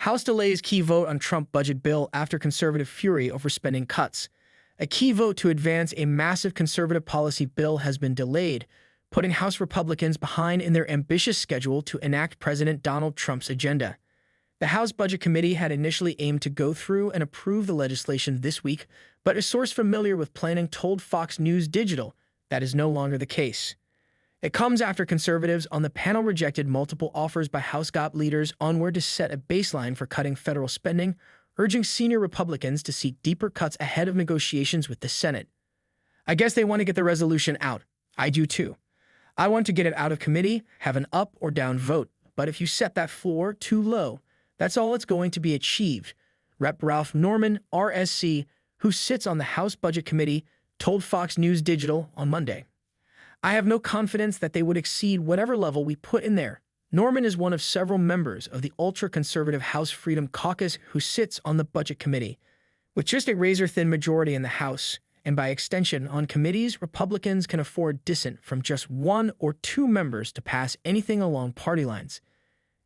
House delays key vote on Trump budget bill after conservative fury over spending cuts. A key vote to advance a massive conservative policy bill has been delayed, putting House Republicans behind in their ambitious schedule to enact President Donald Trump's agenda. The House Budget Committee had initially aimed to go through and approve the legislation this week, but a source familiar with planning told Fox News Digital that is no longer the case. It comes after conservatives on the panel rejected multiple offers by House GOP leaders on where to set a baseline for cutting federal spending, urging senior Republicans to seek deeper cuts ahead of negotiations with the Senate. I guess they want to get the resolution out. I do too. I want to get it out of committee, have an up or down vote, but if you set that floor too low, that's all it's going to be achieved. Rep. Ralph Norman, RSC, who sits on the House Budget Committee, told Fox News Digital on Monday. I have no confidence that they would exceed whatever level we put in there. Norman is one of several members of the ultra-conservative House Freedom Caucus who sits on the Budget Committee. With just a razor-thin majority in the House, and by extension on committees, Republicans can afford dissent from just one or two members to pass anything along party lines.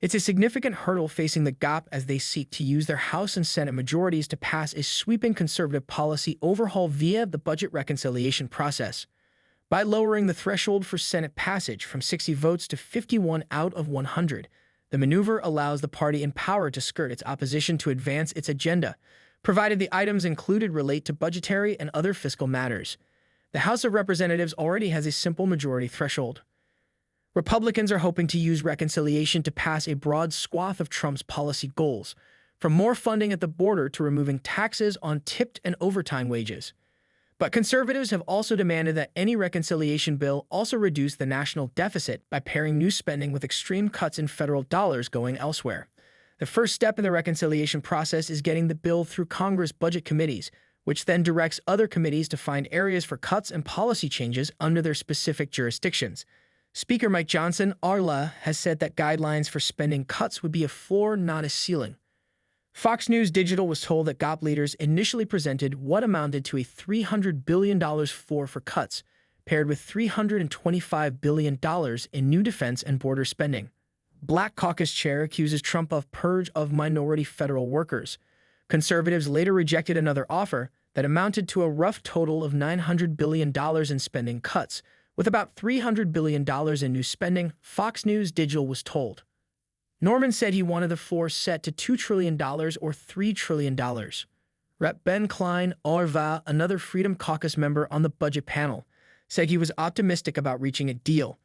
It's a significant hurdle facing the GOP as they seek to use their House and Senate majorities to pass a sweeping conservative policy overhaul via the budget reconciliation process. By lowering the threshold for Senate passage from 60 votes to 51 out of 100, the maneuver allows the party in power to skirt its opposition to advance its agenda, provided the items included relate to budgetary and other fiscal matters. The House of Representatives already has a simple majority threshold. Republicans are hoping to use reconciliation to pass a broad swath of Trump's policy goals, from more funding at the border to removing taxes on tipped and overtime wages. But conservatives have also demanded that any reconciliation bill also reduce the national deficit by pairing new spending with extreme cuts in federal dollars going elsewhere. The first step in the reconciliation process is getting the bill through Congress budget committees, which then directs other committees to find areas for cuts and policy changes under their specific jurisdictions. Speaker Mike Johnson, RLA, has said that guidelines for spending cuts would be a floor, not a ceiling. Fox News Digital was told that GOP leaders initially presented what amounted to a $300 billion floor for cuts, paired with $325 billion in new defense and border spending. Black Caucus Chair accuses Trump of purge of minority federal workers. Conservatives later rejected another offer that amounted to a rough total of $900 billion in spending cuts, with about $300 billion in new spending, Fox News Digital was told. Norman said he wanted the floor set to $2 trillion or $3 trillion. Rep. Ben Klein, Orva, another Freedom Caucus member on the budget panel, said he was optimistic about reaching a deal,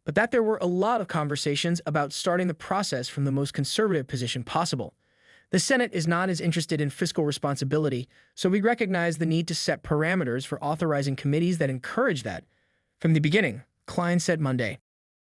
but that there were a lot of conversations about starting the process from the most conservative position possible. The Senate is not as interested in fiscal responsibility, so we recognize the need to set parameters for authorizing committees that encourage that. From the beginning, Klein said Monday.